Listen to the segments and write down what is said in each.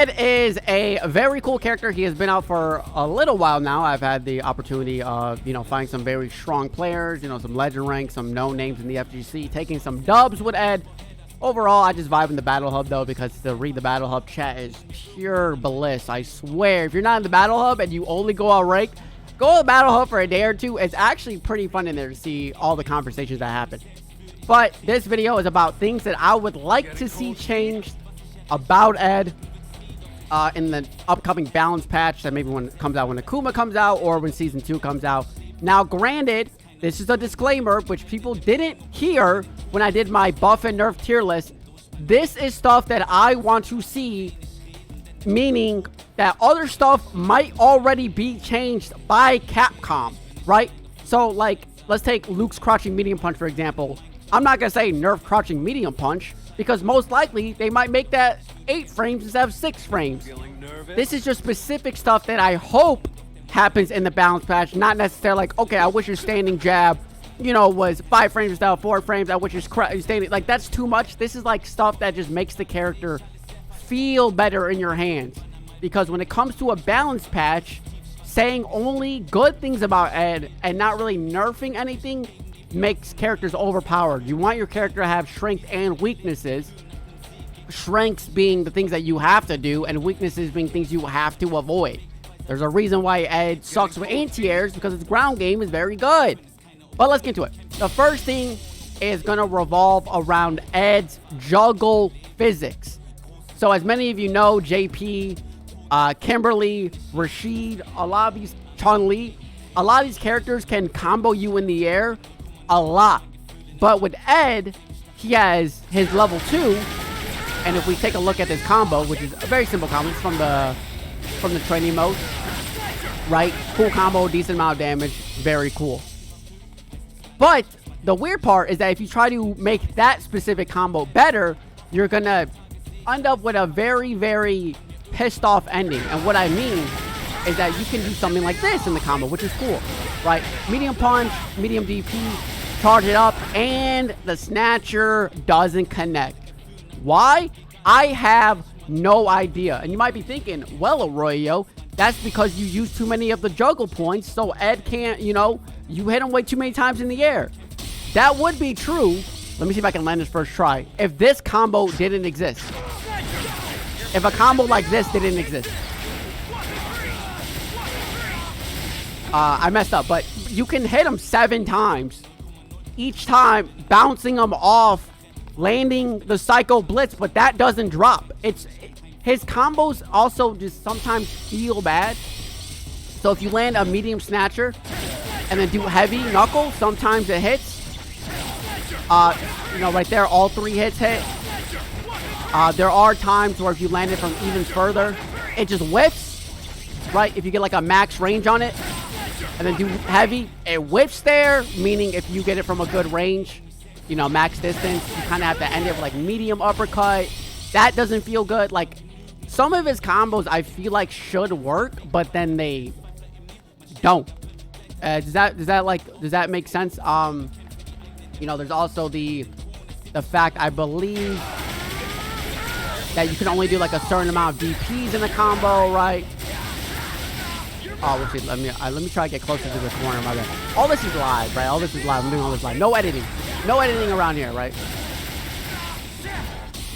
Ed is a very cool character. He has been out for a little while now. I've had the opportunity of, finding some very strong players, some legend ranks, some known names in the FGC, taking some dubs with Ed. Overall, I just vibe in the Battle Hub, though, because to read the Battle Hub chat is pure bliss. I swear, if you're not in the Battle Hub and you only go out rank, go to the Battle Hub for a day or two. It's actually pretty fun in there to see all the conversations that happen. But this video is about things that I would like to see changed about Ed in the upcoming balance patch, that maybe when it comes out, when Akuma comes out, or when Season 2 comes out. Now, granted, this is a disclaimer, which people didn't hear when I did my buff and nerf tier list. This is stuff that I want to see, meaning that other stuff might already be changed by Capcom, right? So, like, let's take Luke's crouching medium punch, for example. I'm not going to say nerf crouching medium punch, because most likely they might make that 8 frames instead of 6 frames. This is just specific stuff that I hope happens in the balance patch, not necessarily like, okay, I wish your standing jab, was 5 frames instead of 4 frames. I wish your standing, like, that's too much. This is like stuff that just makes the character feel better in your hands. Because when it comes to a balance patch, saying only good things about Ed and not really nerfing anything makes characters overpowered. You want your character to have strength and weaknesses. Strengths being the things that you have to do, and weaknesses being things you have to avoid. There's a reason why Ed sucks with anti-airs, because its ground game is very good. But let's get to it. The first thing is going to revolve around Ed's juggle physics. So as many of you know, JP, Kimberly, Rashid, a lot of these, Chun-Li, a lot of these characters can combo you in the air a lot. But with Ed, he has his level 2, and if we take a look at this combo, which is a very simple combo, it's from the training mode, right? Cool combo, decent amount of damage, very cool. But the weird part is that if you try to make that specific combo better, you're gonna end up with a very, very pissed off ending. And what I mean is that you can do something like this in the combo, which is cool, right? Medium punch, medium DP, charge it up, and the snatcher doesn't connect. Why? I have no idea. And you might be thinking, well, Arroyo, that's because you use too many of the juggle points, so Ed can't, you hit him way too many times in the air. That would be true. Let me see if I can land this first try. If this combo didn't exist. If a combo like this didn't exist. I messed up, but you can hit him 7 times. Each time bouncing him off, landing the Psycho Blitz, but that doesn't drop. His combos also just sometimes feel bad. So if you land a medium snatcher and then do heavy knuckle, sometimes it hits. Right there, all 3 hits hit. There are times where if you land it from even further, it just whiffs, right? If you get like a max range on it and then do heavy, it whiffs there, meaning if you get it from a good range, max distance, you kind of have to end it with like medium uppercut. That doesn't feel good. Like, some of his combos I feel like should work, but then they don't. Does that make sense? There's also the fact, I believe, that you can only do like a certain amount of DPs in a combo, right? Oh, let me try to get closer to the corner. My bad. All this is live, right? All this is live. I'm doing all this live. No editing. No editing around here, right?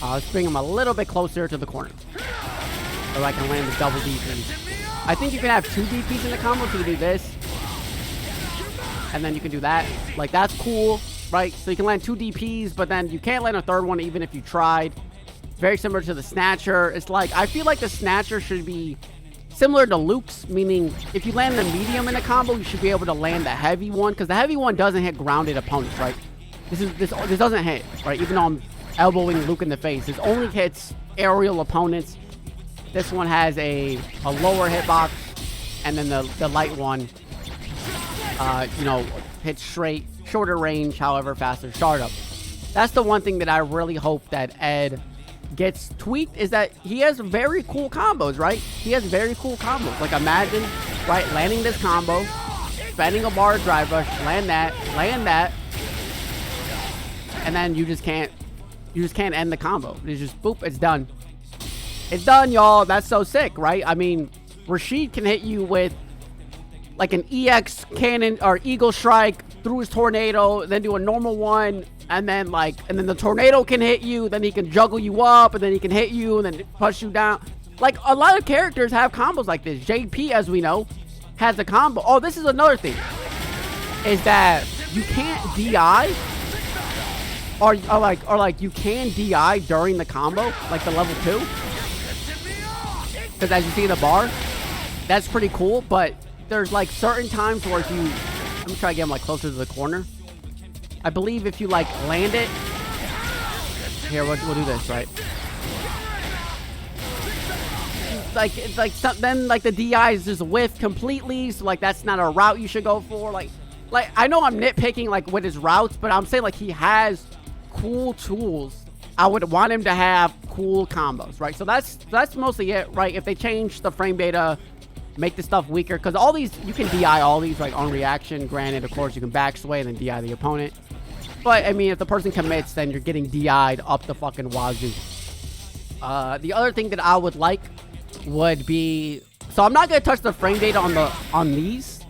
Let's bring him a little bit closer to the corner, so I can land the double DPs. I think you can have 2 DPs in the combo, so you can do this, and then you can do that. Like, that's cool, right? So you can land 2 DPs, but then you can't land a 3rd one even if you tried. Very similar to the Snatcher. It's like, I feel like the Snatcher should be similar to Luke's, meaning if you land the medium in a combo, you should be able to land the heavy one, because the heavy one doesn't hit grounded opponents, right? This doesn't hit, right? Even though I'm elbowing Luke in the face, this only hits aerial opponents. This one has a lower hitbox, and then the light one, hits straight, shorter range, however, faster startup. That's the one thing that I really hope that Ed gets tweaked, is that he has very cool combos, right? He has very cool combos. Like, imagine, right, landing this combo, spending a bar drive rush, land that, and then you just can't end the combo. It's just boop, it's done. It's done, y'all. That's so sick, right? I mean, Rashid can hit you with like an EX cannon or Eagle Strike through his tornado, then do a normal one, and then the tornado can hit you, then he can juggle you up, and then he can hit you, and then push you down. Like, a lot of characters have combos like this. JP, as we know, has a combo. Oh, this is another thing, is that you can't DI, or you can DI during the combo, like the level 2. Because as you see in the bar, that's pretty cool, but there's like certain times where if you, let me try to get him like closer to the corner. I believe if you like land it, here, we'll do this, right? Then like the DI is just whiffed completely, so like that's not a route you should go for. Like I know I'm nitpicking like with his routes, but I'm saying like he has cool tools. I would want him to have cool combos, right? So that's mostly it, right? If they change the frame data, make the stuff weaker, because all these, you can DI all these like on reaction. Granted, of course, you can back sway and then DI the opponent. But I mean, if the person commits, then you're getting DI'd up the fucking wazoo. The other thing that I would like would be, so I'm not gonna touch the frame data on these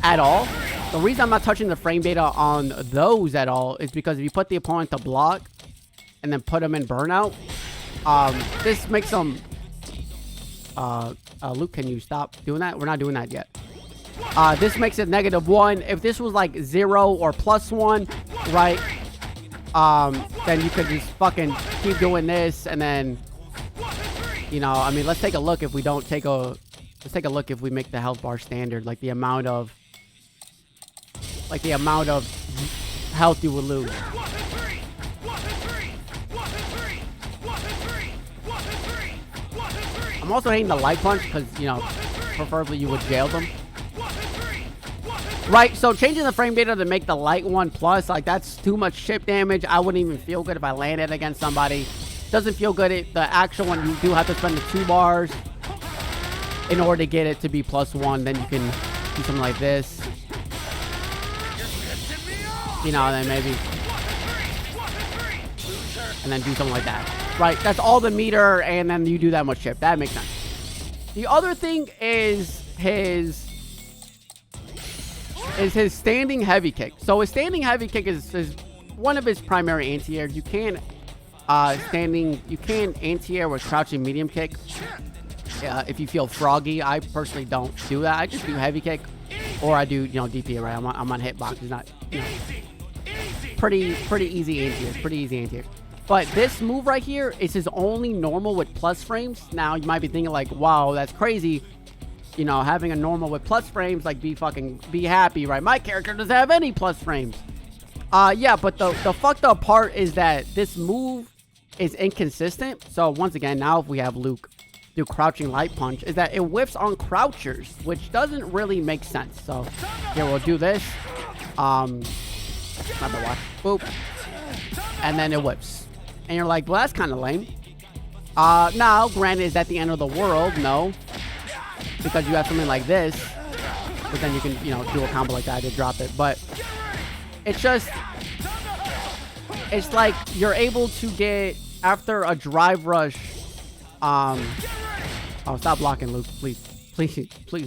at all. The reason I'm not touching the frame data on those at all is because if you put the opponent to block and then put them in burnout, this makes them Luke, can you stop doing that? We're not doing that yet. This makes it -1. If this was like 0 or +1, right? Then you could just fucking keep doing this, and then, you know, I mean, let's take a look if we don't take a, let's take a look if we make the health bar standard, like the amount of health you would lose. I'm also hating the light punch because, you know, preferably you would jail them. Right, so changing the frame data to make the light one plus, like, that's too much chip damage. I wouldn't even feel good if I landed against somebody. Doesn't feel good. The actual one, you do have to spend the 2 bars in order to get it to be +1. Then you can do something like this. You know, and then maybe, and then do something like that. Right, that's all the meter, and then you do that much chip. That makes sense. The other thing is his standing heavy kick. So his standing heavy kick is one of his primary anti-airs. You can anti-air with crouching medium kick if you feel froggy. I personally don't do that. I just do heavy kick, or I do, you know, DP, right? I'm on hitbox. It's not, you know, pretty easy anti-airs. Pretty easy anti-airs. But this move right here is his only normal with plus frames. Now, you might be thinking like, wow, that's crazy. You know, having a normal with plus frames, like, be happy, right? My character doesn't have any plus frames. Yeah, but the fucked up part is that this move is inconsistent. So, once again, now if we have Luke do crouching light punch, is that it whiffs on crouchers, which doesn't really make sense. So, here, we'll do this. Boop. And then it whips. And you're like, well, that's kind of lame. Now, granted, is that the end of the world? No. Because you have something like this. But then you can, you know, do a combo like that to drop it. But it's just, it's like you're able to get, after a drive rush, oh, stop blocking, Luke. Please,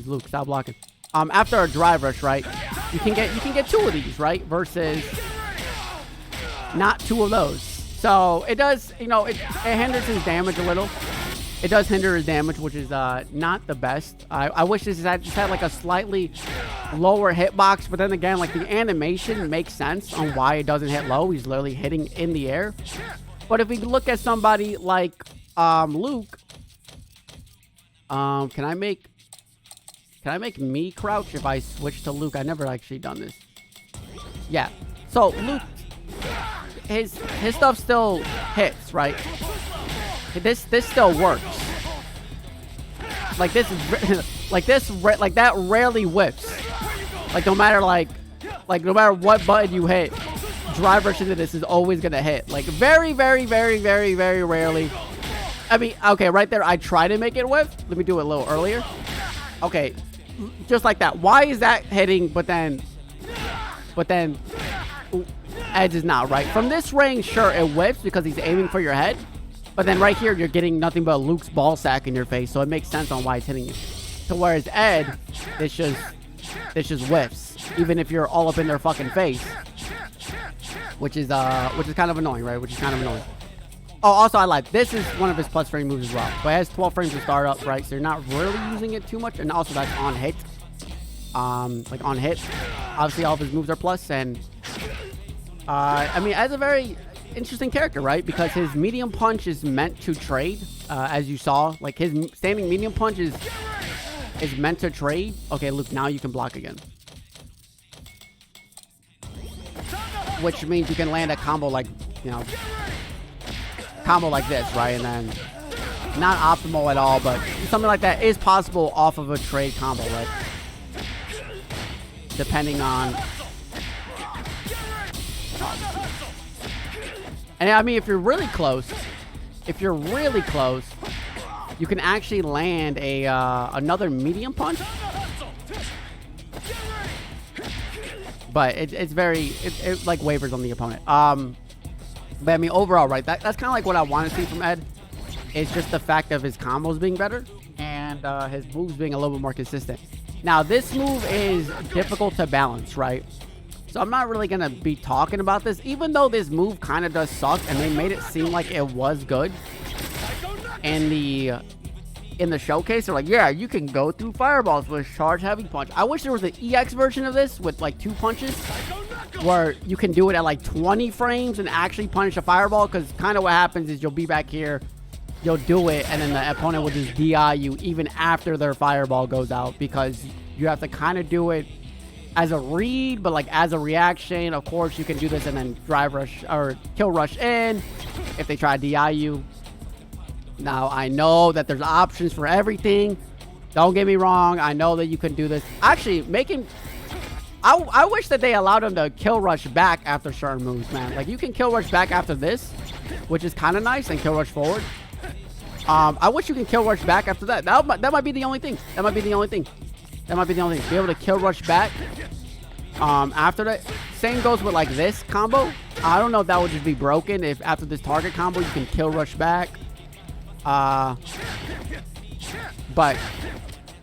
Luke, stop blocking. After a drive rush, right, you can get 2 of these, right? Versus not 2 of those. So it does, you know, it hinders his damage a little. It does hinder his damage, which is not the best. I wish this just had like a slightly lower hitbox, but then again, like, the animation makes sense on why it doesn't hit low. He's literally hitting in the air. But if we look at somebody like Luke, can I make me crouch if I switch to Luke? I never actually done this. Yeah. So Luke, his stuff still hits, right? This still works. Like like that rarely whips. Like no matter no matter what button you hit, drive rush into this is always gonna hit. Like very rarely. I mean, okay, right there I try to make it whip. Let me do it a little earlier. Okay, just like that. Why is that hitting? But then Edge is not right. From this range, sure, it whips because he's aiming for your head. But then right here, you're getting nothing but Luke's ball sack in your face, so it makes sense on why it's hitting you. So whereas Ed, it's just whiffs, even if you're all up in their fucking face, which is kind of annoying, right? Which is kind of annoying. Oh, also I lied. This is one of his plus frame moves as well, but it has 12 frames to start up, right? So you're not really using it too much, and also that's on hit. Like on hit, obviously all of his moves are plus, and I mean, as a very interesting character, right? Because his medium punch is meant to trade, as you saw. Like his standing medium punch is meant to trade. Okay, Luke, now you can block again, which means you can land a combo like, you know, combo like this, right? And then not optimal at all, but something like that is possible off of a trade combo, right? Depending on, and I mean, if you're really close, you can actually land a another medium punch. But it's very, it like wavers on the opponent. But I mean, overall, right, that's kind of like what I want to see from Ed. It's just the fact of his combos being better and his moves being a little bit more consistent. Now, this move is difficult to balance, right? So I'm not really going to be talking about this, even though this move kind of does suck, and they made it seem like it was good. In the showcase, they're like, yeah, you can go through fireballs with charge heavy punch. I wish there was an EX version of this with like 2 punches, where you can do it at like 20 frames and actually punish a fireball, because kind of what happens is you'll be back here, you'll do it, and then the opponent will just DI you even after their fireball goes out, because you have to kind of do it as a read, but like as a reaction. Of course, you can do this and then drive rush or kill rush in if they try to DI you. Now, I know that there's options for everything. Don't get me wrong. I know that you can do this. Actually, I wish that they allowed him to kill rush back after certain moves, man. Like, you can kill rush back after this, which is kind of nice, and kill rush forward. I wish you can kill rush back after that. That might be the only thing. That might be the only thing. Be able to kill rush back after that. Same goes with like this combo. I don't know if that would just be broken if after this target combo you can kill rush back. But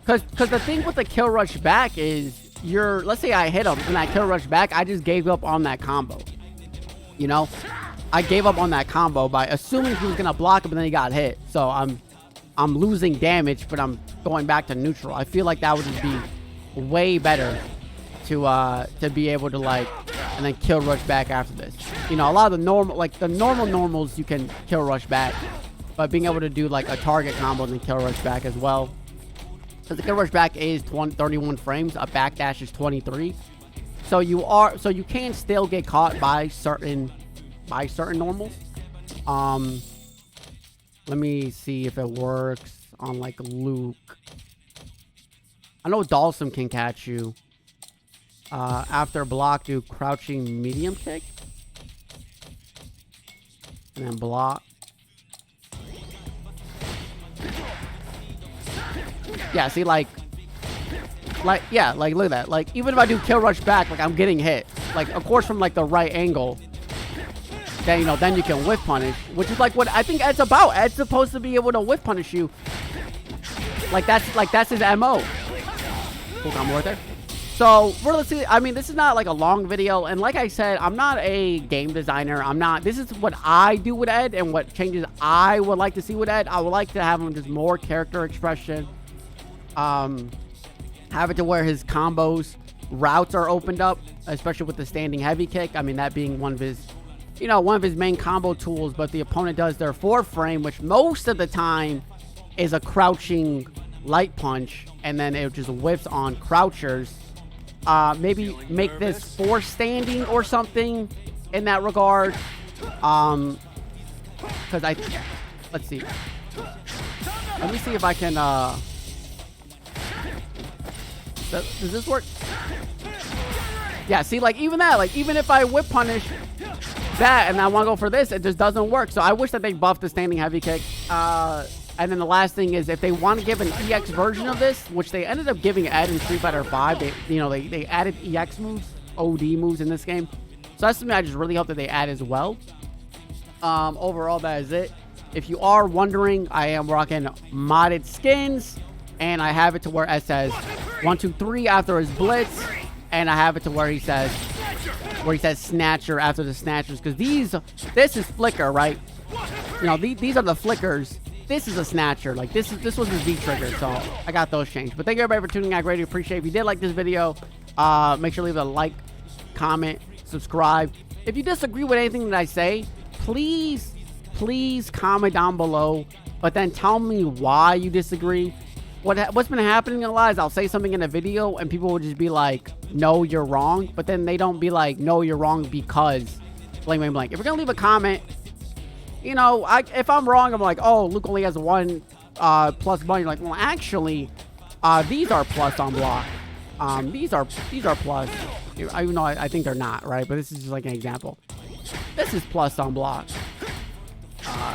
because the thing with the kill rush back is let's say I hit him and I kill rush back, I just gave up on that combo. You know, I gave up on that combo by assuming he was gonna block him, and then he got hit. So I'm losing damage, but I'm going back to neutral. I feel like that would just be way better to be able to like, and then kill rush back after this. You know, a lot of the normals you can kill rush back, but being able to do like a target combo and then kill rush back as well. Because the kill rush back is 31 frames, a backdash is 23. So you can still get caught by certain normals. Let me see if it works on like Luke. I know Dalsum can catch you. After block, do crouching medium kick. And then block. Yeah, see, like, yeah, like, look at that. Like, even if I do kill rush back, like, I'm getting hit. Like, of course, from, like, the right angle. Then, you know, then you can whiff punish, which is, like, what I think Ed's about. Ed's supposed to be able to whiff punish you. Like, that's his MO. Cool combo right there. So, realistically, I mean, this is not, like, a long video. And like I said, I'm not a game designer. This is what I do with Ed and what changes I would like to see with Ed. I would like to have him just more character expression. Have it to where his combos routes are opened up, especially with the standing heavy kick. I mean, that being one of his main combo tools, but the opponent does their 4th frame, which most of the time is a crouching light punch, and then it just whiffs on crouchers. Maybe make this 4 standing or something in that regard. Because let's see. Let me see if I can, does this work? Yeah, see, like, even that, like, even if I whip punish that and I want to go for this, it just doesn't work. So I wish that they buffed the standing heavy kick. And then the last thing is, if they want to give an EX version of this, which they ended up giving Ed in Street Fighter 5, they added EX moves, OD moves in this game. So that's something I just really hope that they add as well. Overall, that is it. If you are wondering, I am rocking modded skins, and I have it to where it says 1, 2, 3 after his blitz, and I have it to where he says snatcher after the snatchers, because this is flicker, right? You know, these are the flickers. This is a snatcher. Like, this was the V trigger, so I got those changed. But thank you everybody for tuning in. I greatly appreciate it. If you did like this video, make sure to leave a like, comment, subscribe. If you disagree with anything that I say, please comment down below, but then tell me why you disagree. What's been happening a lot is I'll say something in a video and people will just be like, no, you're wrong, but then they don't be like, no, you're wrong because blank blank blank. If you're gonna leave a comment, you know, if I'm wrong, I'm like, oh, Luke only has 1 plus button. You're like, well, actually, these are plus on block. These are plus. Even though I think they're not, right? But this is just like an example. This is plus on block.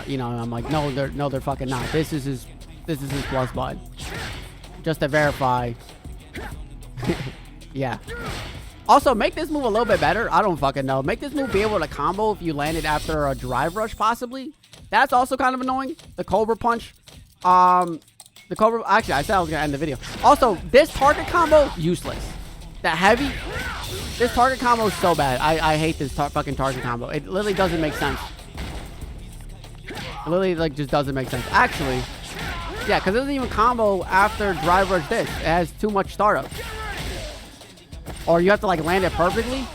You know, I'm like, no, they're fucking not. This is his plus button. Just to verify. Yeah. Also, make this move a little bit better. I don't fucking know. Make this move be able to combo if you land it after a drive rush, possibly. That's also kind of annoying. The Cobra Punch. The Cobra... Actually, I said I was going to end the video. Also, this target combo, useless. That heavy... This target combo is so bad. I hate this fucking target combo. It literally doesn't make sense. It literally, like, just doesn't make sense. Actually, yeah, because it doesn't even combo after drive rush this. It has too much startup. Or you have to, like, land it perfectly.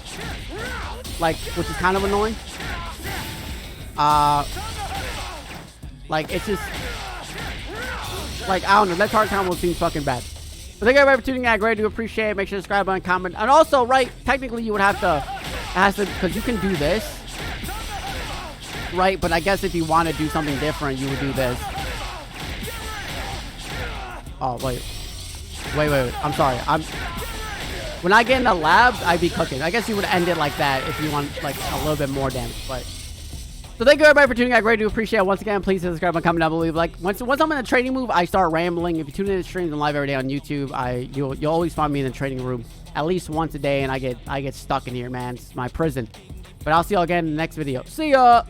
Like, which is kind of annoying. Like, it's just... Like, I don't know. That target combo seems fucking bad. But thank you everybody for tuning in. I greatly do appreciate it. Make sure to subscribe, button, comment. And also, right, technically you would have to... Because you can do this. Right, but I guess if you want to do something different, you would do this. Oh, wait. Wait. I'm sorry. When I get in the labs, I'd be cooking. I guess you would end it like that if you want, like, a little bit more damage. But so thank you everybody for tuning in. I greatly do appreciate it. Once again, please subscribe and comment down below. Like, once I'm in a trading move, I start rambling. If you tune in to streams and live every day on YouTube, you'll always find me in the trading room at least once a day, and I get stuck in here, man. It's my prison. But I'll see y'all again in the next video. See ya.